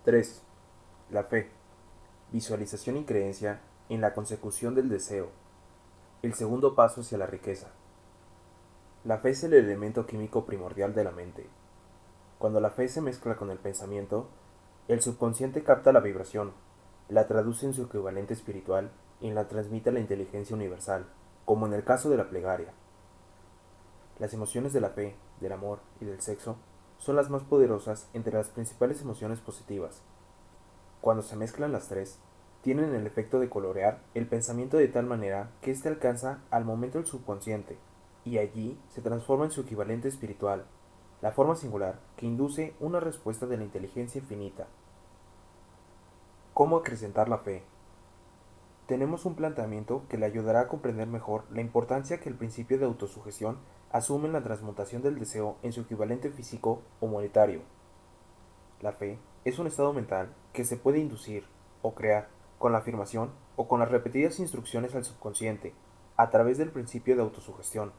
3. La fe, visualización y creencia en la consecución del deseo. El segundo paso hacia la riqueza. La fe es el elemento químico primordial de la mente. Cuando la fe se mezcla con el pensamiento, el subconsciente capta la vibración, la traduce en su equivalente espiritual y la transmite a la inteligencia universal, como en el caso de la plegaria. Las emociones de la fe, del amor y del sexo son las más poderosas entre las principales emociones positivas. Cuando se mezclan las tres, tienen el efecto de colorear el pensamiento de tal manera que éste alcanza al momento el subconsciente, y allí se transforma en su equivalente espiritual, la forma singular que induce una respuesta de la inteligencia infinita. ¿Cómo acrecentar la fe? Tenemos un planteamiento que le ayudará a comprender mejor la importancia que el principio de autosugestión asume en la transmutación del deseo en su equivalente físico o monetario. La fe es un estado mental que se puede inducir o crear con la afirmación o con las repetidas instrucciones al subconsciente a través del principio de autosugestión.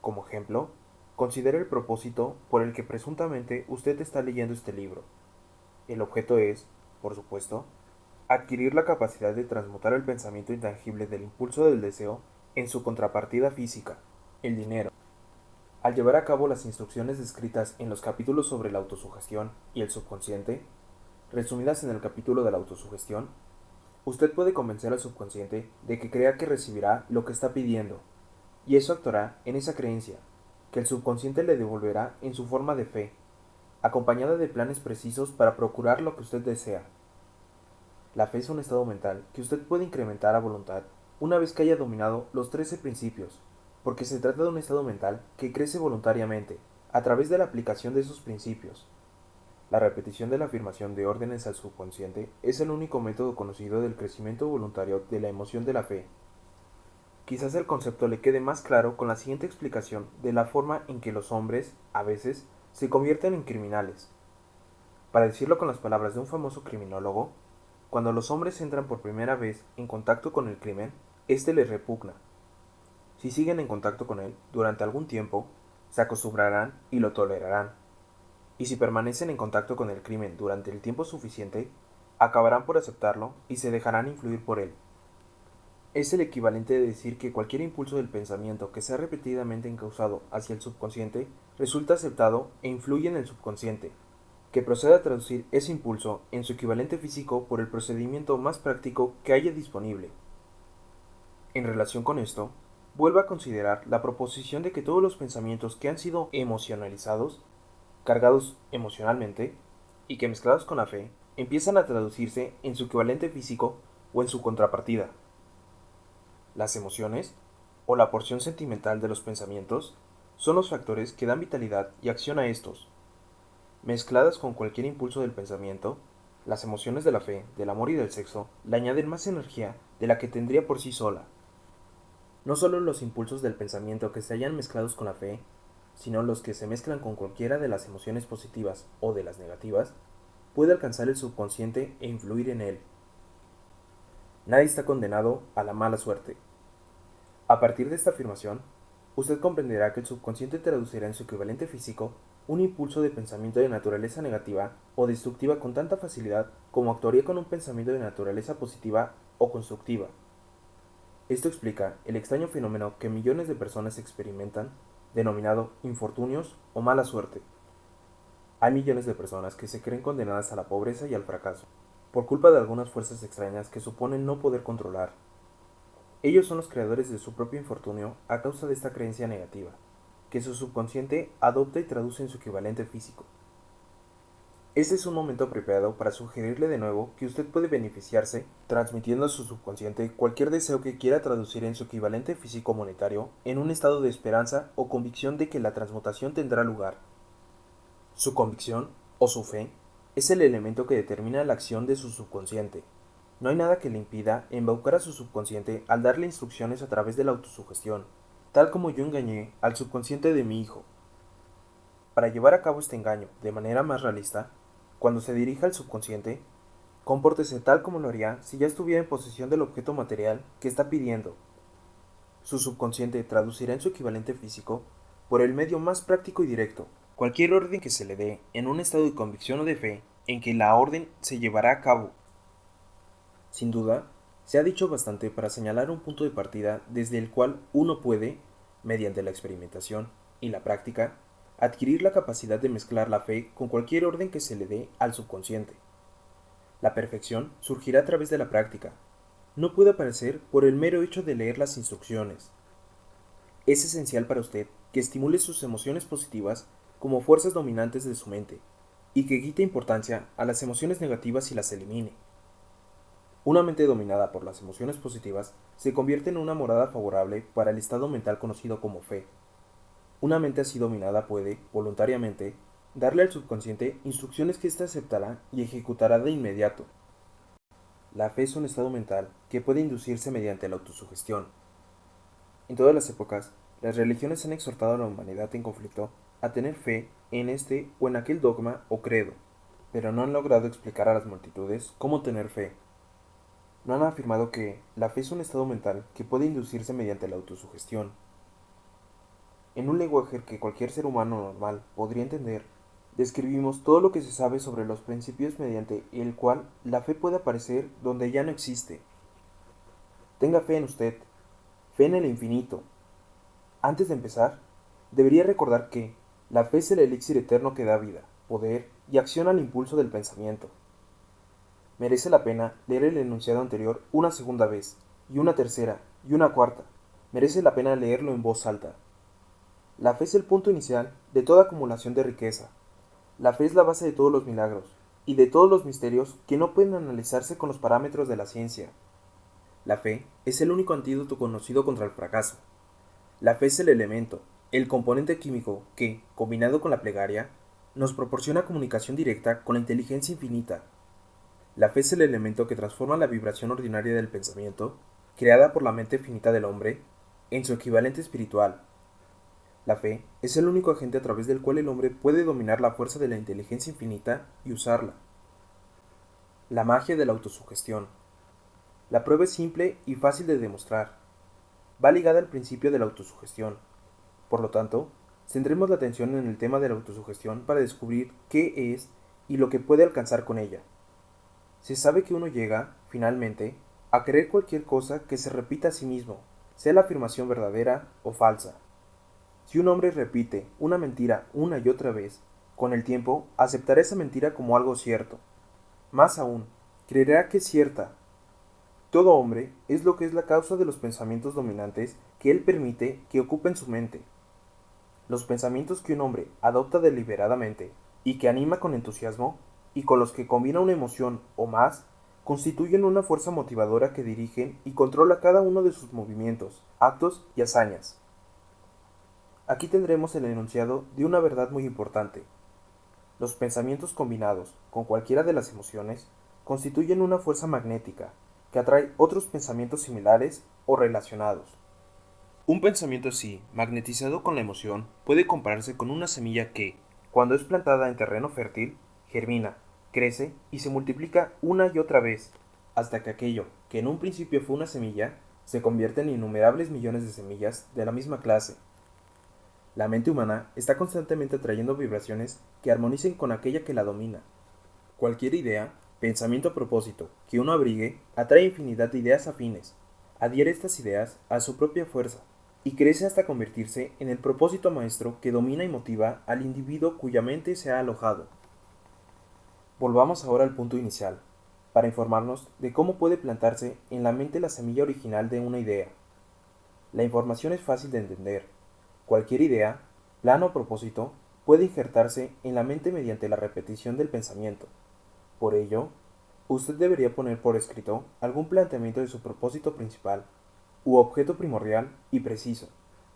Como ejemplo, considere el propósito por el que presuntamente usted está leyendo este libro. El objeto es, por supuesto, adquirir la capacidad de transmutar el pensamiento intangible del impulso del deseo en su contrapartida física, el dinero. Al llevar a cabo las instrucciones descritas en los capítulos sobre la autosugestión y el subconsciente, resumidas en el capítulo de la autosugestión, usted puede convencer al subconsciente de que crea que recibirá lo que está pidiendo, y eso actuará en esa creencia, que el subconsciente le devolverá en su forma de fe, acompañada de planes precisos para procurar lo que usted desea. La fe es un estado mental que usted puede incrementar a voluntad una vez que haya dominado los 13 principios, porque se trata de un estado mental que crece voluntariamente a través de la aplicación de esos principios. La repetición de la afirmación de órdenes al subconsciente es el único método conocido del crecimiento voluntario de la emoción de la fe. Quizás el concepto le quede más claro con la siguiente explicación de la forma en que los hombres, a veces, se convierten en criminales. Para decirlo con las palabras de un famoso criminólogo, cuando los hombres entran por primera vez en contacto con el crimen, éste les repugna. Si siguen en contacto con él durante algún tiempo, se acostumbrarán y lo tolerarán. Y si permanecen en contacto con el crimen durante el tiempo suficiente, acabarán por aceptarlo y se dejarán influir por él. Es el equivalente de decir que cualquier impulso del pensamiento que sea repetidamente encauzado hacia el subconsciente resulta aceptado e influye en el subconsciente, que procede a traducir ese impulso en su equivalente físico por el procedimiento más práctico que haya disponible. En relación con esto, vuelva a considerar la proposición de que todos los pensamientos que han sido emocionalizados, cargados emocionalmente, y que mezclados con la fe, empiezan a traducirse en su equivalente físico o en su contrapartida. Las emociones, o la porción sentimental de los pensamientos, son los factores que dan vitalidad y acción a estos. Mezcladas con cualquier impulso del pensamiento, las emociones de la fe, del amor y del sexo le añaden más energía de la que tendría por sí sola. No solo los impulsos del pensamiento que se hallan mezclados con la fe, sino los que se mezclan con cualquiera de las emociones positivas o de las negativas, puede alcanzar el subconsciente e influir en él. Nadie está condenado a la mala suerte. A partir de esta afirmación, usted comprenderá que el subconsciente traducirá en su equivalente físico un impulso de pensamiento de naturaleza negativa o destructiva con tanta facilidad como actuaría con un pensamiento de naturaleza positiva o constructiva. Esto explica el extraño fenómeno que millones de personas experimentan, denominado infortunios o mala suerte. Hay millones de personas que se creen condenadas a la pobreza y al fracaso, por culpa de algunas fuerzas extrañas que suponen no poder controlar. Ellos son los creadores de su propio infortunio a causa de esta creencia negativa, que su subconsciente adopta y traduce en su equivalente físico. Este es un momento apropiado para sugerirle de nuevo que usted puede beneficiarse transmitiendo a su subconsciente cualquier deseo que quiera traducir en su equivalente físico monetario en un estado de esperanza o convicción de que la transmutación tendrá lugar. Su convicción, o su fe, es el elemento que determina la acción de su subconsciente. No hay nada que le impida embaucar a su subconsciente al darle instrucciones a través de la autosugestión, tal como yo engañé al subconsciente de mi hijo. Para llevar a cabo este engaño de manera más realista, cuando se dirija al subconsciente, compórtese tal como lo haría si ya estuviera en posesión del objeto material que está pidiendo. Su subconsciente traducirá en su equivalente físico por el medio más práctico y directo cualquier orden que se le dé en un estado de convicción o de fe en que la orden se llevará a cabo. Sin duda, se ha dicho bastante para señalar un punto de partida desde el cual uno puede, mediante la experimentación y la práctica, adquirir la capacidad de mezclar la fe con cualquier orden que se le dé al subconsciente. La perfección surgirá a través de la práctica. No puede aparecer por el mero hecho de leer las instrucciones. Es esencial para usted que estimule sus emociones positivas como fuerzas dominantes de su mente y que quite importancia a las emociones negativas y las elimine. Una mente dominada por las emociones positivas se convierte en una morada favorable para el estado mental conocido como fe. Una mente así dominada puede, voluntariamente, darle al subconsciente instrucciones que éste aceptará y ejecutará de inmediato. La fe es un estado mental que puede inducirse mediante la autosugestión. En todas las épocas, las religiones han exhortado a la humanidad en conflicto a tener fe en este o en aquel dogma o credo, pero no han logrado explicar a las multitudes cómo tener fe. No han afirmado que la fe es un estado mental que puede inducirse mediante la autosugestión. En un lenguaje que cualquier ser humano normal podría entender, describimos todo lo que se sabe sobre los principios mediante el cual la fe puede aparecer donde ya no existe. Tenga fe en usted, fe en el infinito. Antes de empezar, debería recordar que la fe es el elixir eterno que da vida, poder y acción al impulso del pensamiento. Merece la pena leer el enunciado anterior una segunda vez, y una tercera, y una cuarta. Merece la pena leerlo en voz alta. La fe es el punto inicial de toda acumulación de riqueza. La fe es la base de todos los milagros, y de todos los misterios que no pueden analizarse con los parámetros de la ciencia. La fe es el único antídoto conocido contra el fracaso. La fe es el elemento, el componente químico que, combinado con la plegaria, nos proporciona comunicación directa con la inteligencia infinita. La fe es el elemento que transforma la vibración ordinaria del pensamiento, creada por la mente finita del hombre, en su equivalente espiritual. La fe es el único agente a través del cual el hombre puede dominar la fuerza de la inteligencia infinita y usarla. La magia de la autosugestión. La prueba es simple y fácil de demostrar. Va ligada al principio de la autosugestión. Por lo tanto, centremos la atención en el tema de la autosugestión para descubrir qué es y lo que puede alcanzar con ella. Se sabe que uno llega, finalmente, a creer cualquier cosa que se repita a sí mismo, sea la afirmación verdadera o falsa. Si un hombre repite una mentira una y otra vez, con el tiempo aceptará esa mentira como algo cierto. Más aún, creerá que es cierta. Todo hombre es lo que es la causa de los pensamientos dominantes que él permite que ocupen su mente. Los pensamientos que un hombre adopta deliberadamente y que anima con entusiasmo y con los que combina una emoción o más, constituyen una fuerza motivadora que dirigen y controla cada uno de sus movimientos, actos y hazañas. Aquí tendremos el enunciado de una verdad muy importante. Los pensamientos combinados con cualquiera de las emociones constituyen una fuerza magnética que atrae otros pensamientos similares o relacionados. Un pensamiento así, magnetizado con la emoción, puede compararse con una semilla que, cuando es plantada en terreno fértil, germina, crece y se multiplica una y otra vez, hasta que aquello que en un principio fue una semilla, se convierte en innumerables millones de semillas de la misma clase. La mente humana está constantemente atrayendo vibraciones que armonicen con aquella que la domina. Cualquier idea, pensamiento a propósito, que uno abrigue, atrae infinidad de ideas afines, adhiere estas ideas a su propia fuerza, y crece hasta convertirse en el propósito maestro que domina y motiva al individuo cuya mente se ha alojado. Volvamos ahora al punto inicial, para informarnos de cómo puede plantarse en la mente la semilla original de una idea. La información es fácil de entender. Cualquier idea, plan o propósito puede injertarse en la mente mediante la repetición del pensamiento. Por ello, usted debería poner por escrito algún planteamiento de su propósito principal u objeto primordial y preciso,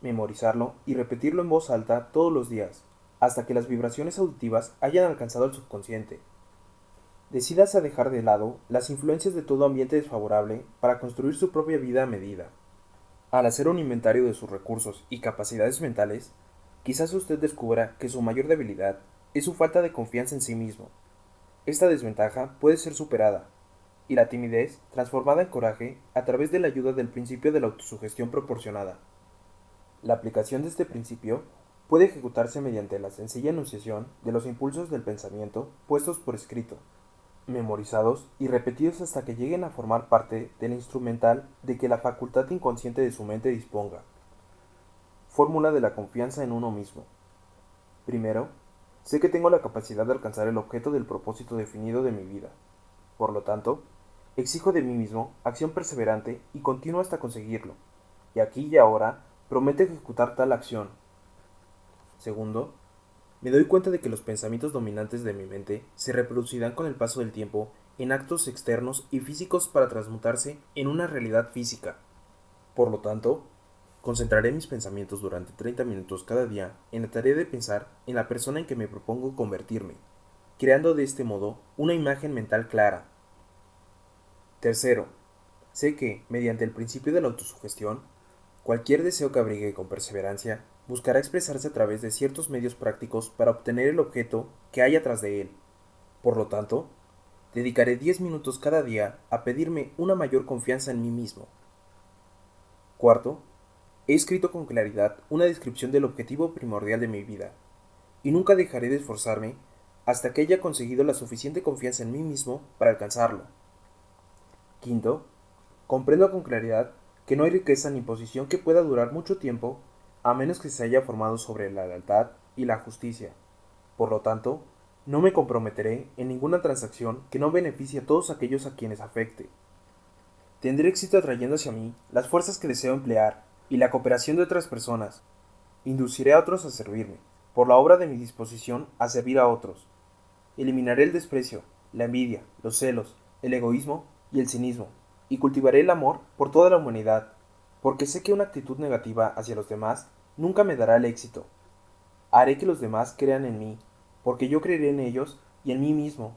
memorizarlo y repetirlo en voz alta todos los días, hasta que las vibraciones auditivas hayan alcanzado el subconsciente. Decídase a dejar de lado las influencias de todo ambiente desfavorable para construir su propia vida a medida. Al hacer un inventario de sus recursos y capacidades mentales, quizás usted descubra que su mayor debilidad es su falta de confianza en sí mismo. Esta desventaja puede ser superada, y la timidez transformada en coraje a través de la ayuda del principio de la autosugestión proporcionada. La aplicación de este principio puede ejecutarse mediante la sencilla enunciación de los impulsos del pensamiento puestos por escrito, memorizados y repetidos hasta que lleguen a formar parte del instrumental de que la facultad inconsciente de su mente disponga. Fórmula de la confianza en uno mismo. Primero, sé que tengo la capacidad de alcanzar el objeto del propósito definido de mi vida. Por lo tanto, exijo de mí mismo acción perseverante y continua hasta conseguirlo, y aquí y ahora prometo ejecutar tal acción. Segundo, me doy cuenta de que los pensamientos dominantes de mi mente se reproducirán con el paso del tiempo en actos externos y físicos para transmutarse en una realidad física. Por lo tanto, concentraré mis pensamientos durante 30 minutos cada día en la tarea de pensar en la persona en que me propongo convertirme, creando de este modo una imagen mental clara. Tercero, sé que, mediante el principio de la autosugestión, cualquier deseo que abrigue con perseverancia buscará expresarse a través de ciertos medios prácticos para obtener el objeto que hay atrás de él. Por lo tanto, dedicaré 10 minutos cada día a pedirme una mayor confianza en mí mismo. Cuarto, he escrito con claridad una descripción del objetivo primordial de mi vida, y nunca dejaré de esforzarme hasta que haya conseguido la suficiente confianza en mí mismo para alcanzarlo. Quinto, comprendo con claridad que no hay riqueza ni posición que pueda durar mucho tiempo a menos que se haya formado sobre la lealtad y la justicia. Por lo tanto, no me comprometeré en ninguna transacción que no beneficie a todos aquellos a quienes afecte. Tendré éxito atrayendo hacia mí las fuerzas que deseo emplear y la cooperación de otras personas. Induciré a otros a servirme, por la obra de mi disposición a servir a otros. Eliminaré el desprecio, la envidia, los celos, el egoísmo y el cinismo, y cultivaré el amor por toda la humanidad, porque sé que una actitud negativa hacia los demás nunca me dará el éxito. Haré que los demás crean en mí, porque yo creeré en ellos y en mí mismo.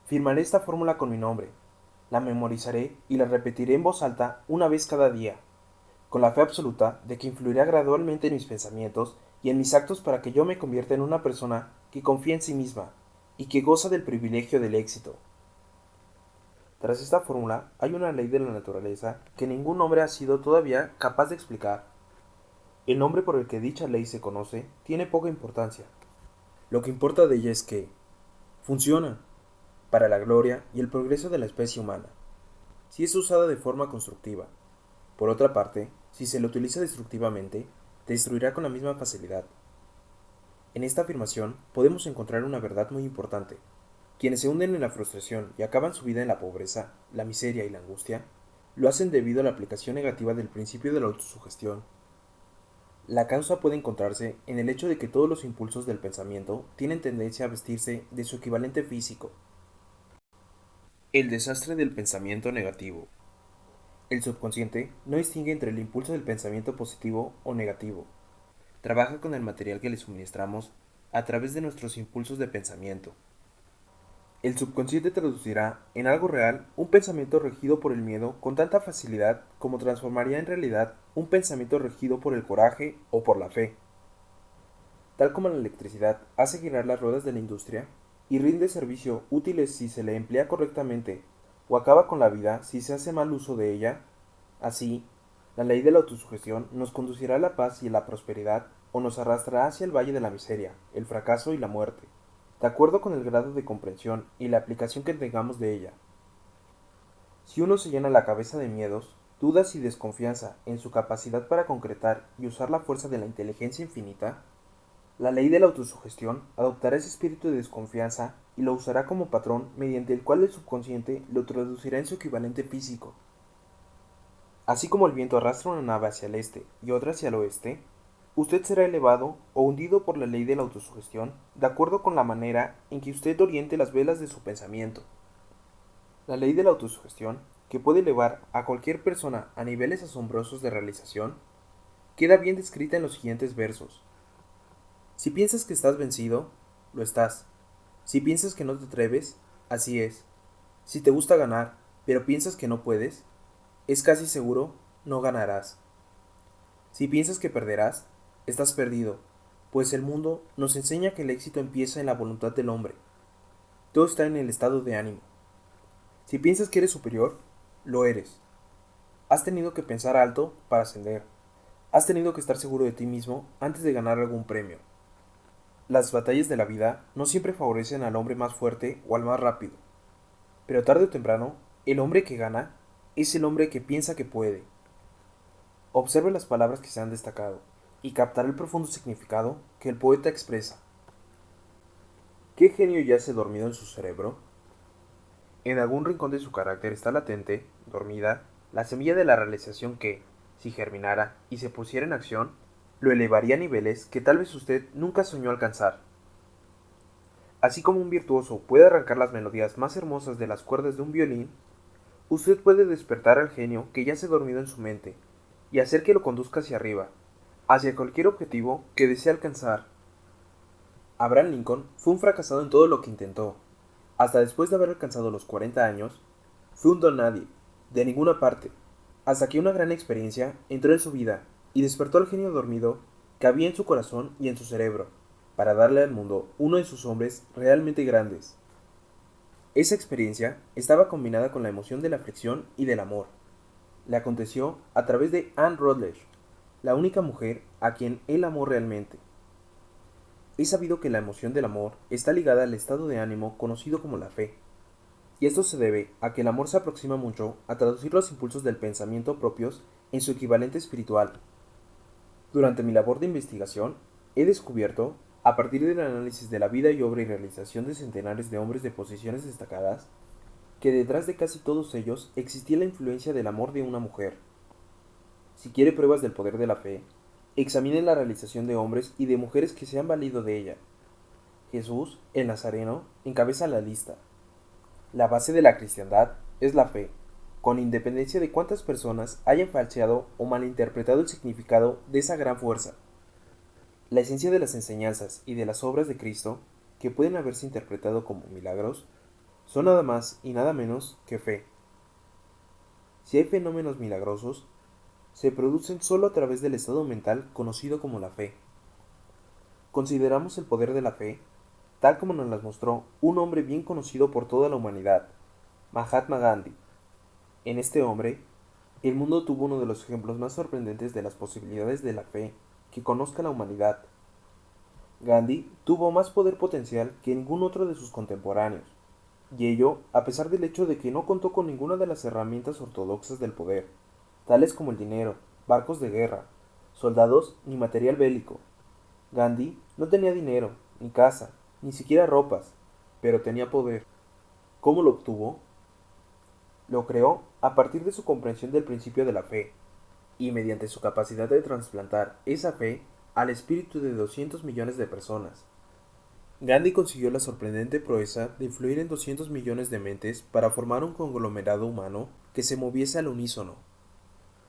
Firmaré esta fórmula con mi nombre, la memorizaré y la repetiré en voz alta una vez cada día, con la fe absoluta de que influirá gradualmente en mis pensamientos y en mis actos para que yo me convierta en una persona que confía en sí misma y que goza del privilegio del éxito. Tras esta fórmula hay una ley de la naturaleza que ningún hombre ha sido todavía capaz de explicar. El nombre por el que dicha ley se conoce tiene poca importancia. Lo que importa de ella es que funciona para la gloria y el progreso de la especie humana, si es usada de forma constructiva. Por otra parte, si se la utiliza destructivamente, destruirá con la misma facilidad. En esta afirmación podemos encontrar una verdad muy importante. Quienes se hunden en la frustración y acaban su vida en la pobreza, la miseria y la angustia, lo hacen debido a la aplicación negativa del principio de la autosugestión. La causa puede encontrarse en el hecho de que todos los impulsos del pensamiento tienen tendencia a vestirse de su equivalente físico. El desastre del pensamiento negativo. El subconsciente no distingue entre el impulso del pensamiento positivo o negativo. Trabaja con el material que le suministramos a través de nuestros impulsos de pensamiento. El subconsciente traducirá en algo real un pensamiento regido por el miedo con tanta facilidad como transformaría en realidad un pensamiento regido por el coraje o por la fe. Tal como la electricidad hace girar las ruedas de la industria y rinde servicio útiles si se le emplea correctamente o acaba con la vida si se hace mal uso de ella, así, la ley de la autosugestión nos conducirá a la paz y a la prosperidad o nos arrastrará hacia el valle de la miseria, el fracaso y la muerte, de acuerdo con el grado de comprensión y la aplicación que tengamos de ella. Si uno se llena la cabeza de miedos, dudas y desconfianza en su capacidad para concretar y usar la fuerza de la inteligencia infinita, la ley de la autosugestión adoptará ese espíritu de desconfianza y lo usará como patrón mediante el cual el subconsciente lo traducirá en su equivalente físico. Así como el viento arrastra una nave hacia el este y otra hacia el oeste, usted será elevado o hundido por la ley de la autosugestión de acuerdo con la manera en que usted oriente las velas de su pensamiento. La ley de la autosugestión, que puede elevar a cualquier persona a niveles asombrosos de realización, queda bien descrita en los siguientes versos. Si piensas que estás vencido, lo estás. Si piensas que no te atreves, así es. Si te gusta ganar, pero piensas que no puedes, es casi seguro no ganarás. Si piensas que perderás, estás perdido, pues el mundo nos enseña que el éxito empieza en la voluntad del hombre. Todo está en el estado de ánimo. Si piensas que eres superior, lo eres. Has tenido que pensar alto para ascender. Has tenido que estar seguro de ti mismo antes de ganar algún premio. Las batallas de la vida no siempre favorecen al hombre más fuerte o al más rápido, pero tarde o temprano, el hombre que gana es el hombre que piensa que puede. Observe las palabras que se han destacado y captará el profundo significado que el poeta expresa. ¿Qué genio yace dormido en su cerebro? En algún rincón de su carácter está latente, dormida, la semilla de la realización que, si germinara y se pusiera en acción, lo elevaría a niveles que tal vez usted nunca soñó alcanzar. Así como un virtuoso puede arrancar las melodías más hermosas de las cuerdas de un violín, usted puede despertar al genio que yace dormido en su mente y hacer que lo conduzca hacia arriba, hacia cualquier objetivo que desee alcanzar. Abraham Lincoln fue un fracasado en todo lo que intentó. Hasta después de haber alcanzado los 40 años, fue un don nadie, de ninguna parte, hasta que una gran experiencia entró en su vida y despertó al genio dormido que había en su corazón y en su cerebro, para darle al mundo uno de sus hombres realmente grandes. Esa experiencia estaba combinada con la emoción de la aflicción y del amor. Le aconteció a través de Anne Rutledge, la única mujer a quien él amó realmente. Es sabido que la emoción del amor está ligada al estado de ánimo conocido como la fe, y esto se debe a que el amor se aproxima mucho a traducir los impulsos del pensamiento propios en su equivalente espiritual. Durante mi labor de investigación, he descubierto, a partir del análisis de la vida y obra y realización de centenares de hombres de posiciones destacadas, que detrás de casi todos ellos existía la influencia del amor de una mujer. Si quiere pruebas del poder de la fe, examine la realización de hombres y de mujeres que se han valido de ella. Jesús, el Nazareno, encabeza la lista. La base de la cristiandad es la fe, con independencia de cuántas personas hayan falseado o malinterpretado el significado de esa gran fuerza. La esencia de las enseñanzas y de las obras de Cristo, que pueden haberse interpretado como milagros, son nada más y nada menos que fe. Si hay fenómenos milagrosos, se producen solo a través del estado mental conocido como la fe. Consideramos el poder de la fe, tal como nos las mostró un hombre bien conocido por toda la humanidad, Mahatma Gandhi. En este hombre, el mundo tuvo uno de los ejemplos más sorprendentes de las posibilidades de la fe que conozca la humanidad. Gandhi tuvo más poder potencial que ningún otro de sus contemporáneos, y ello a pesar del hecho de que no contó con ninguna de las herramientas ortodoxas del poder, tales como el dinero, barcos de guerra, soldados ni material bélico. Gandhi no tenía dinero, ni casa, ni siquiera ropas, pero tenía poder. ¿Cómo lo obtuvo? Lo creó a partir de su comprensión del principio de la fe, y mediante su capacidad de trasplantar esa fe al espíritu de 200 millones de personas. Gandhi consiguió la sorprendente proeza de influir en 200 millones de mentes para formar un conglomerado humano que se moviese al unísono.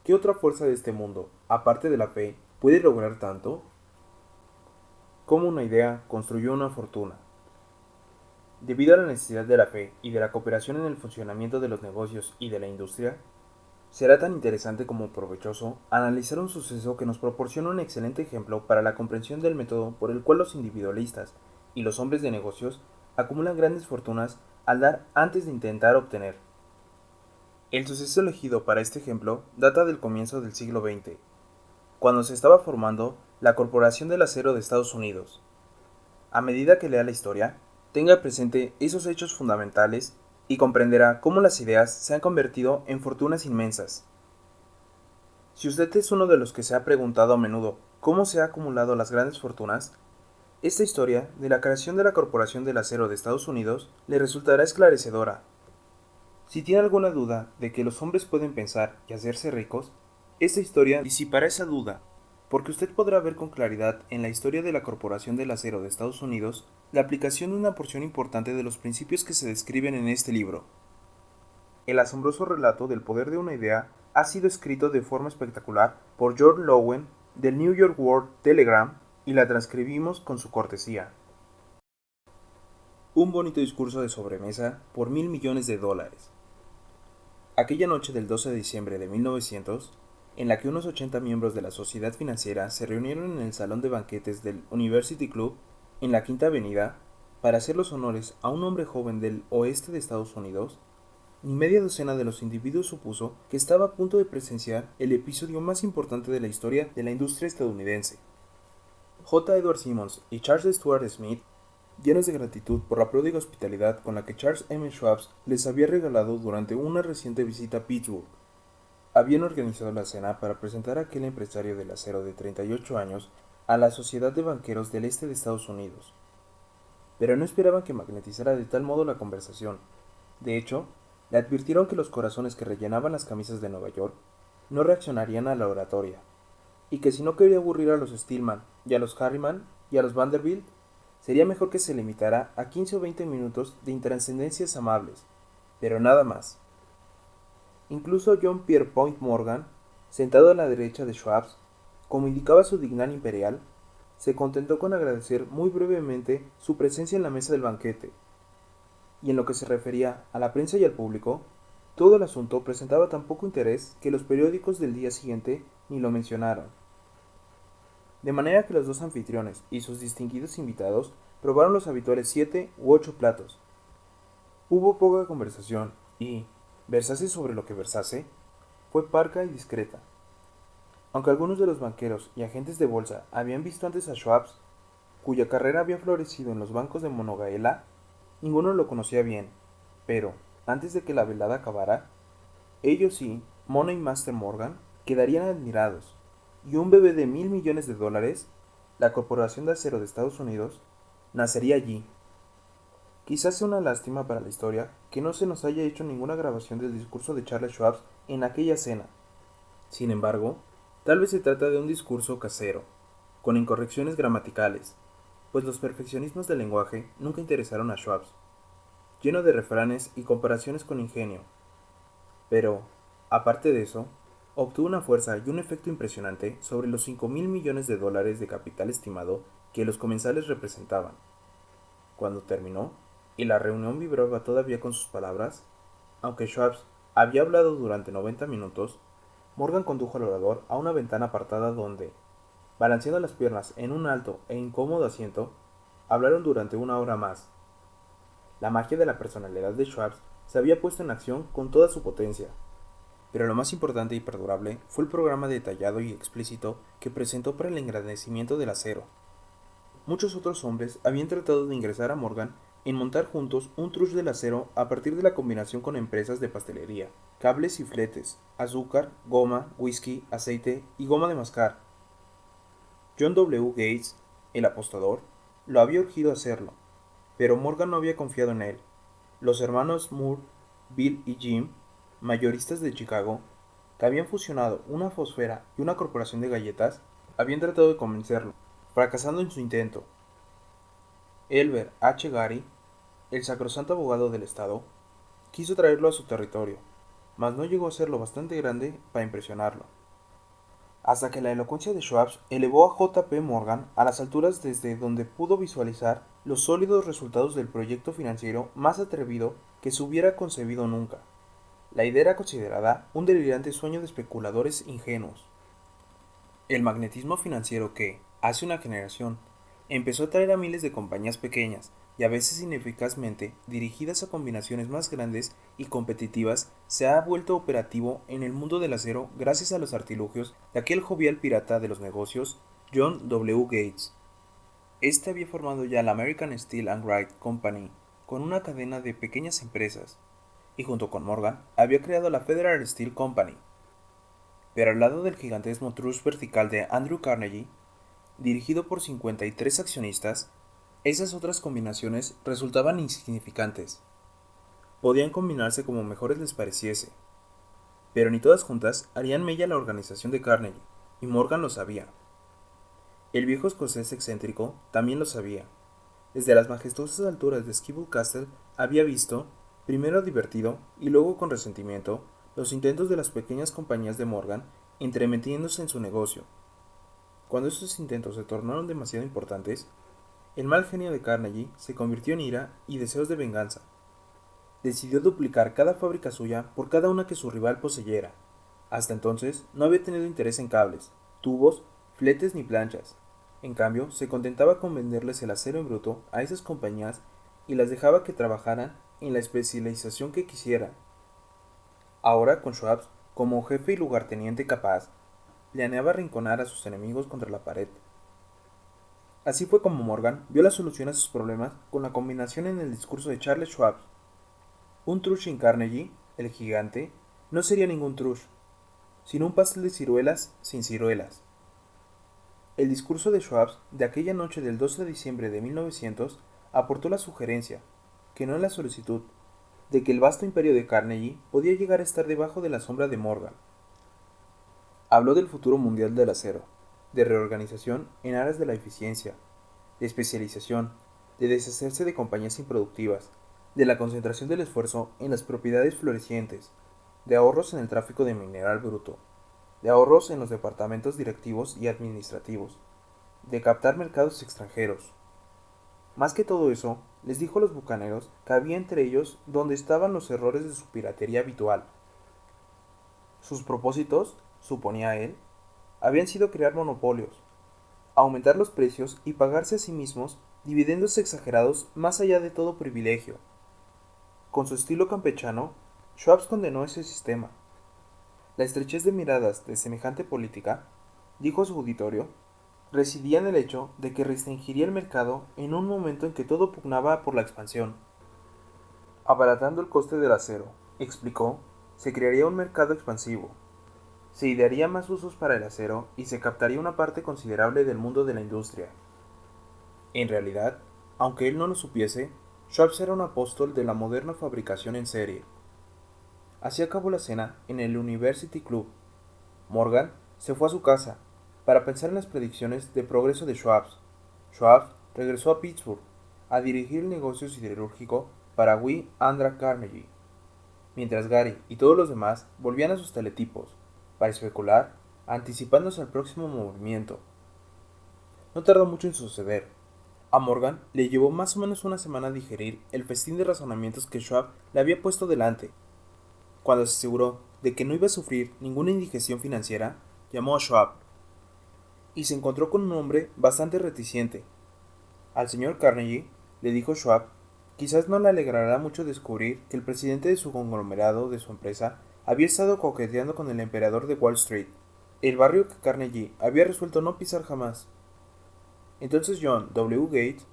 ¿Qué otra fuerza de este mundo, aparte de la fe, puede lograr tanto? Cómo una idea construyó una fortuna. Debido a la necesidad de la fe y de la cooperación en el funcionamiento de los negocios y de la industria, será tan interesante como provechoso analizar un suceso que nos proporciona un excelente ejemplo para la comprensión del método por el cual los individualistas y los hombres de negocios acumulan grandes fortunas al dar antes de intentar obtener. El suceso elegido para este ejemplo data del comienzo del siglo XX, cuando se estaba formando la Corporación del Acero de Estados Unidos. A medida que lea la historia, tenga presente esos hechos fundamentales y comprenderá cómo las ideas se han convertido en fortunas inmensas. Si usted es uno de los que se ha preguntado a menudo cómo se han acumulado las grandes fortunas, esta historia de la creación de la Corporación del Acero de Estados Unidos le resultará esclarecedora. Si tiene alguna duda de que los hombres pueden pensar y hacerse ricos, esta historia disipará esa duda, porque usted podrá ver con claridad en la historia de la Corporación del Acero de Estados Unidos la aplicación de una porción importante de los principios que se describen en este libro. El asombroso relato del poder de una idea ha sido escrito de forma espectacular por George Lowen del New York World Telegram y la transcribimos con su cortesía. Un bonito discurso de sobremesa por $1.000.000.000. Aquella noche del 12 de diciembre de 1900, en la que unos 80 miembros de la sociedad financiera se reunieron en el salón de banquetes del University Club en la Quinta Avenida para hacer los honores a un hombre joven del oeste de Estados Unidos, y media docena de los individuos supuso que estaba a punto de presenciar el episodio más importante de la historia de la industria estadounidense. J. Edward Simmons y Charles Stuart Smith, llenos de gratitud por la pródiga hospitalidad con la que Charles M. Schwab les había regalado durante una reciente visita a Pittsburgh, habían organizado la cena para presentar a aquel empresario del acero de 38 años a la Sociedad de Banqueros del Este de Estados Unidos. Pero no esperaban que magnetizara de tal modo la conversación. De hecho, le advirtieron que los corazones que rellenaban las camisas de Nueva York no reaccionarían a la oratoria, y que si no quería aburrir a los Stillman y a los Harriman y a los Vanderbilt, sería mejor que se limitara a 15 o 20 minutos de intranscendencias amables, pero nada más. Incluso John Pierpont Morgan, sentado a la derecha de Schwab, como indicaba su dignidad imperial, se contentó con agradecer muy brevemente su presencia en la mesa del banquete, y en lo que se refería a la prensa y al público, todo el asunto presentaba tan poco interés que los periódicos del día siguiente ni lo mencionaron. De manera que los dos anfitriones y sus distinguidos invitados probaron los habituales 7 u 8 platos. Hubo poca conversación y, versase sobre lo que versase, fue parca y discreta. Aunque algunos de los banqueros y agentes de bolsa habían visto antes a Schwab, cuya carrera había florecido en los bancos de Monongahela, ninguno lo conocía bien, pero, antes de que la velada acabara, ellos y Money Master Morgan quedarían admirados, y un bebé de $1,000 millones, la Corporación de Acero de Estados Unidos, nacería allí. Quizás sea una lástima para la historia que no se nos haya hecho ninguna grabación del discurso de Charles Schwab en aquella cena. Sin embargo, tal vez se trata de un discurso casero, con incorrecciones gramaticales, pues los perfeccionismos del lenguaje nunca interesaron a Schwab, lleno de refranes y comparaciones con ingenio. Pero, aparte de eso, obtuvo una fuerza y un efecto impresionante sobre los $5,000 millones de capital estimado que los comensales representaban. Cuando terminó, y la reunión vibraba todavía con sus palabras, aunque Schwab había hablado durante 90 minutos, Morgan condujo al orador a una ventana apartada donde, balanceando las piernas en un alto e incómodo asiento, hablaron durante una hora más. La magia de la personalidad de Schwab se había puesto en acción con toda su potencia. Pero lo más importante y perdurable fue el programa detallado y explícito que presentó para el engrandecimiento del acero. Muchos otros hombres habían tratado de ingresar a Morgan en montar juntos un truss del acero a partir de la combinación con empresas de pastelería, cables y fletes, azúcar, goma, whisky, aceite y goma de mascar. John W. Gates, el apostador, lo había urgido a hacerlo, pero Morgan no había confiado en él. Los hermanos Moore, Bill y Jim, mayoristas de Chicago, que habían fusionado una fosfera y una corporación de galletas, habían tratado de convencerlo, fracasando en su intento. Elbert H. Gary, el sacrosanto abogado del Estado, quiso traerlo a su territorio, mas no llegó a ser lo bastante grande para impresionarlo. Hasta que la elocuencia de Schwab elevó a J. P. Morgan a las alturas desde donde pudo visualizar los sólidos resultados del proyecto financiero más atrevido que se hubiera concebido nunca. La idea era considerada un delirante sueño de especuladores ingenuos. El magnetismo financiero que, hace una generación, empezó a atraer a miles de compañías pequeñas y a veces ineficazmente dirigidas a combinaciones más grandes y competitivas, se ha vuelto operativo en el mundo del acero gracias a los artilugios de aquel jovial pirata de los negocios, John W. Gates. Este había formado ya la American Steel and Wright Company con una cadena de pequeñas empresas, y junto con Morgan había creado la Federal Steel Company. Pero al lado del gigantesco trust vertical de Andrew Carnegie, dirigido por 53 accionistas, esas otras combinaciones resultaban insignificantes. Podían combinarse como mejores les pareciese, pero ni todas juntas harían mella la organización de Carnegie, y Morgan lo sabía. El viejo escocés excéntrico también lo sabía. Desde las majestuosas alturas de Skibold Castle había visto, primero divertido y luego con resentimiento, los intentos de las pequeñas compañías de Morgan entremetiéndose en su negocio. Cuando esos intentos se tornaron demasiado importantes, el mal genio de Carnegie se convirtió en ira y deseos de venganza. Decidió duplicar cada fábrica suya por cada una que su rival poseyera. Hasta entonces no había tenido interés en cables, tubos, fletes ni planchas. En cambio, se contentaba con venderles el acero en bruto a esas compañías y las dejaba que trabajaran en la especialización que quisieran. Ahora con Schwab como jefe y lugarteniente capaz, planeaba arrinconar a sus enemigos contra la pared. Así fue como Morgan vio la solución a sus problemas con la combinación en el discurso de Charles Schwab. Un trush sin Carnegie, el gigante, no sería ningún trush, sino un pastel de ciruelas sin ciruelas. El discurso de Schwab de aquella noche del 12 de diciembre de 1900 aportó la sugerencia, que no la solicitud, de que el vasto imperio de Carnegie podía llegar a estar debajo de la sombra de Morgan. Habló del futuro mundial del acero, de reorganización en aras de la eficiencia, de especialización, de deshacerse de compañías improductivas, de la concentración del esfuerzo en las propiedades florecientes, de ahorros en el tráfico de mineral bruto, de ahorros en los departamentos directivos y administrativos, de captar mercados extranjeros. Más que todo eso, les dijo a los bucaneros que había entre ellos donde estaban los errores de su piratería habitual. Sus propósitos, suponía él, habían sido crear monopolios, aumentar los precios y pagarse a sí mismos dividendos exagerados más allá de todo privilegio. Con su estilo campechano, Schwab condenó ese sistema. La estrechez de miradas de semejante política, dijo a su auditorio, residía en el hecho de que restringiría el mercado en un momento en que todo pugnaba por la expansión. Abaratando el coste del acero, explicó, se crearía un mercado expansivo. Se idearía más usos para el acero y se captaría una parte considerable del mundo de la industria. En realidad, aunque él no lo supiese, Schwab era un apóstol de la moderna fabricación en serie. Así acabó la cena en el University Club. Morgan se fue a su casa para pensar en las predicciones de progreso de Schwab. Schwab regresó a Pittsburgh a dirigir el negocio siderúrgico para W. Andrew Carnegie, mientras Gary y todos los demás volvían a sus teletipos para especular, anticipándose al próximo movimiento. No tardó mucho en suceder. A Morgan le llevó más o menos una semana digerir el festín de razonamientos que Schwab le había puesto delante. Cuando se aseguró de que no iba a sufrir ninguna indigestión financiera, llamó a Schwab y se encontró con un hombre bastante reticente. Al señor Carnegie, le dijo Schwab, quizás no le alegrará mucho descubrir que el presidente de su conglomerado de su empresa había estado coqueteando con el emperador de Wall Street, el barrio que Carnegie había resuelto no pisar jamás. Entonces John W. Gates,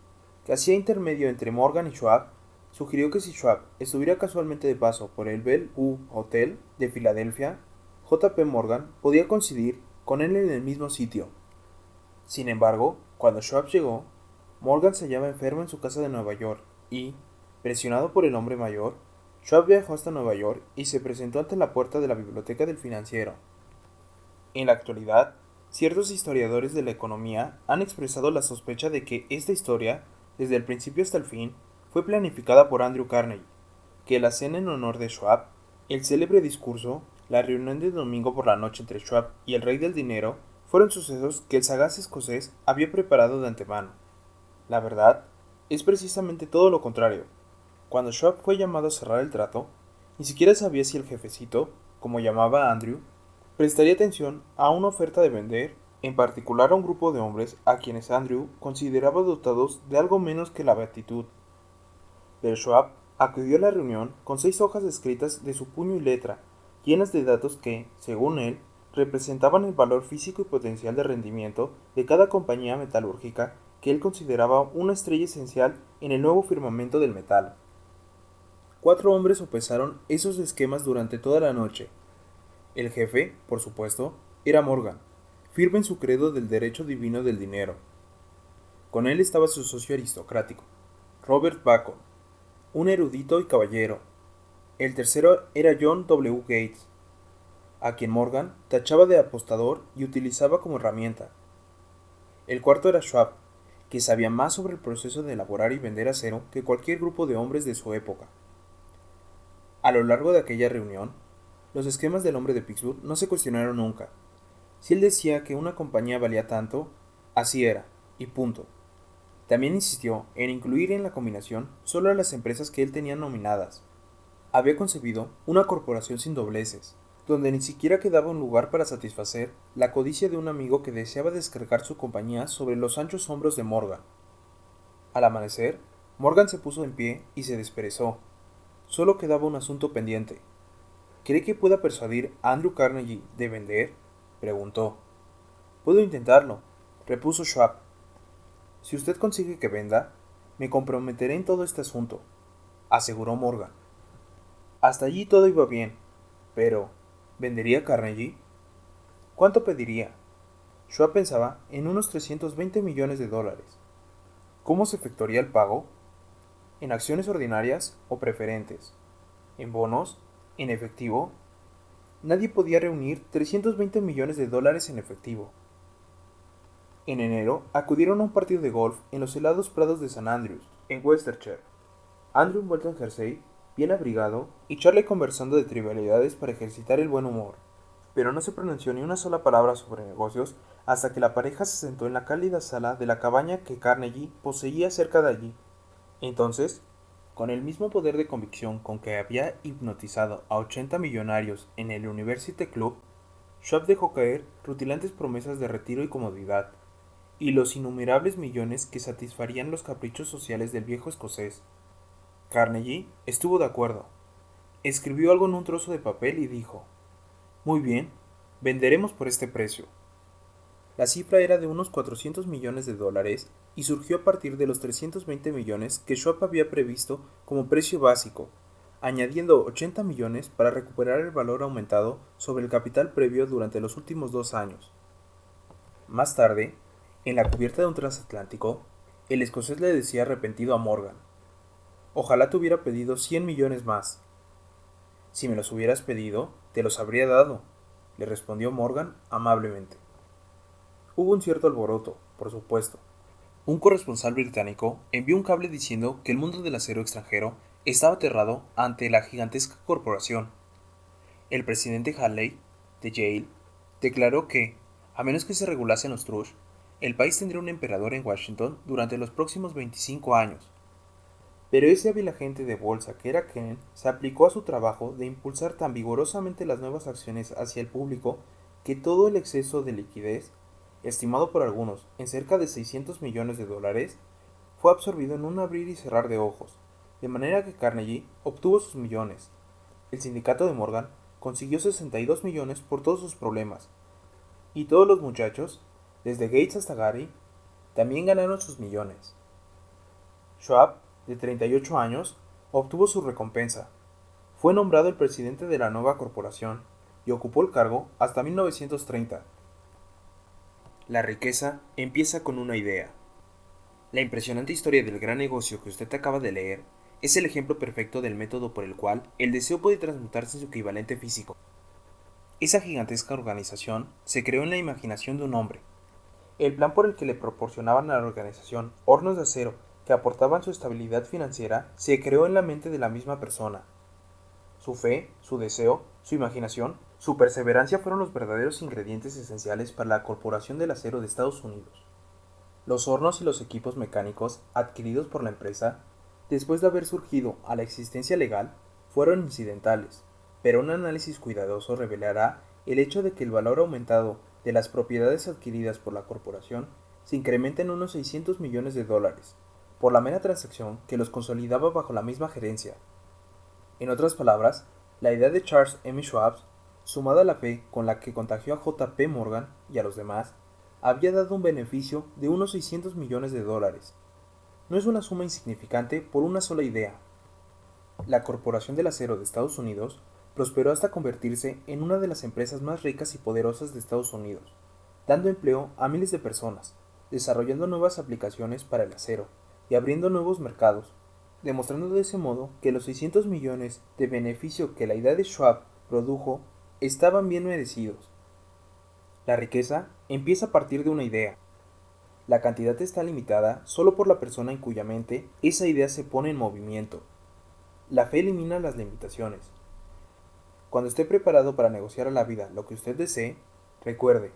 que hacía intermedio entre Morgan y Schwab, sugirió que si Schwab estuviera casualmente de paso por el Bell Hotel de Filadelfia, J. P. Morgan podía coincidir con él en el mismo sitio. Sin embargo, cuando Schwab llegó, Morgan se hallaba enfermo en su casa de Nueva York y, presionado por el hombre mayor, Schwab viajó hasta Nueva York y se presentó ante la puerta de la biblioteca del financiero. En la actualidad, ciertos historiadores de la economía han expresado la sospecha de que esta historia, desde el principio hasta el fin, fue planificada por Andrew Carnegie, que la cena en honor de Schwab, el célebre discurso, la reunión de domingo por la noche entre Schwab y el rey del dinero fueron sucesos que el sagaz escocés había preparado de antemano. La verdad es precisamente todo lo contrario. Cuando Schwab fue llamado a cerrar el trato, ni siquiera sabía si el jefecito, como llamaba a Andrew, prestaría atención a una oferta de vender, en particular a un grupo de hombres a quienes Andrew consideraba dotados de algo menos que la beatitud. Pero Schwab acudió a la reunión con 6 hojas escritas de su puño y letra, llenas de datos que, según él, representaban el valor físico y potencial de rendimiento de cada compañía metalúrgica que él consideraba una estrella esencial en el nuevo firmamento del metal. 4 hombres sopesaron esos esquemas durante toda la noche. El jefe, por supuesto, era Morgan, firme en su credo del derecho divino del dinero. Con él estaba su socio aristocrático, Robert Bacon, un erudito y caballero. El tercero era John W. Gates, a quien Morgan tachaba de apostador y utilizaba como herramienta. El cuarto era Schwab, que sabía más sobre el proceso de elaborar y vender acero que cualquier grupo de hombres de su época. A lo largo de aquella reunión, los esquemas del hombre de Pittsburgh no se cuestionaron nunca. Si él decía que una compañía valía tanto, así era, y punto. También insistió en incluir en la combinación solo a las empresas que él tenía nominadas. Había concebido una corporación sin dobleces, donde ni siquiera quedaba un lugar para satisfacer la codicia de un amigo que deseaba descargar su compañía sobre los anchos hombros de Morgan. Al amanecer, Morgan se puso en pie y se desperezó. Solo quedaba un asunto pendiente. ¿Cree que pueda persuadir a Andrew Carnegie de vender? Preguntó. Puedo intentarlo, repuso Schwab. Si usted consigue que venda, me comprometeré en todo este asunto, aseguró Morgan. Hasta allí todo iba bien, pero ¿vendería Carnegie? ¿Cuánto pediría? Schwab pensaba en unos 320 millones de dólares. ¿Cómo se efectuaría el pago? ¿En acciones ordinarias o preferentes? ¿En bonos? ¿En efectivo? Nadie podía reunir 320 millones de dólares en efectivo. En enero acudieron a un partido de golf en los helados prados de St. Andrews, en Worcestershire. Andrew envuelto en jersey, bien abrigado, y Charlie conversando de trivialidades para ejercitar el buen humor. Pero no se pronunció ni una sola palabra sobre negocios hasta que la pareja se sentó en la cálida sala de la cabaña que Carnegie poseía cerca de allí. Entonces, con el mismo poder de convicción con que había hipnotizado a 80 millonarios en el University Club, Schwab dejó caer rutilantes promesas de retiro y comodidad, y los innumerables millones que satisfarían los caprichos sociales del viejo escocés. Carnegie estuvo de acuerdo. Escribió algo en un trozo de papel y dijo: Muy bien, venderemos por este precio. La cifra era de unos 400 millones de dólares y surgió a partir de los 320 millones que Schwab había previsto como precio básico, añadiendo 80 millones para recuperar el valor aumentado sobre el capital previo durante los últimos 2 años. Más tarde, en la cubierta de un transatlántico, el escocés le decía arrepentido a Morgan: Ojalá te hubiera pedido 100 millones más. Si me los hubieras pedido, te los habría dado, le respondió Morgan amablemente. Hubo un cierto alboroto, por supuesto. Un corresponsal británico envió un cable diciendo que el mundo del acero extranjero estaba aterrado ante la gigantesca corporación. El presidente Halley, de Yale, declaró que, a menos que se regulasen los trusts, el país tendría un emperador en Washington durante los próximos 25 años. Pero ese hábil agente de bolsa que era Kenneth se aplicó a su trabajo de impulsar tan vigorosamente las nuevas acciones hacia el público que todo el exceso de liquidez, estimado por algunos en cerca de 600 millones de dólares, fue absorbido en un abrir y cerrar de ojos, de manera que Carnegie obtuvo sus millones. El sindicato de Morgan consiguió 62 millones por todos sus problemas, y todos los muchachos, desde Gates hasta Gary, también ganaron sus millones. Schwab, de 38 años, obtuvo su recompensa. Fue nombrado el presidente de la nueva corporación y ocupó el cargo hasta 1930. La riqueza empieza con una idea. La impresionante historia del gran negocio que usted acaba de leer es el ejemplo perfecto del método por el cual el deseo puede transmutarse en su equivalente físico. Esa gigantesca organización se creó en la imaginación de un hombre. El plan por el que le proporcionaban a la organización hornos de acero que aportaban su estabilidad financiera se creó en la mente de la misma persona. Su fe, su deseo, su imaginación, su perseverancia fueron los verdaderos ingredientes esenciales para la Corporación del Acero de Estados Unidos. Los hornos y los equipos mecánicos adquiridos por la empresa, después de haber surgido a la existencia legal, fueron incidentales, pero un análisis cuidadoso revelará el hecho de que el valor aumentado de las propiedades adquiridas por la corporación se incrementa en unos 600 millones de dólares, por la mera transacción que los consolidaba bajo la misma gerencia. En otras palabras, la idea de Charles M. Schwab, sumada a la fe con la que contagió a J. P. Morgan y a los demás, había dado un beneficio de unos 600 millones de dólares. No es una suma insignificante por una sola idea. La Corporación del Acero de Estados Unidos prosperó hasta convertirse en una de las empresas más ricas y poderosas de Estados Unidos, dando empleo a miles de personas, desarrollando nuevas aplicaciones para el acero y abriendo nuevos mercados, demostrando de ese modo que los 600 millones de beneficio que la idea de Schwab produjo estaban bien merecidos. La riqueza empieza a partir de una idea. La cantidad está limitada solo por la persona en cuya mente esa idea se pone en movimiento. La fe elimina las limitaciones. Cuando esté preparado para negociar a la vida lo que usted desee, recuerde,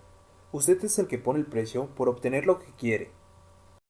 usted es el que pone el precio por obtener lo que quiere.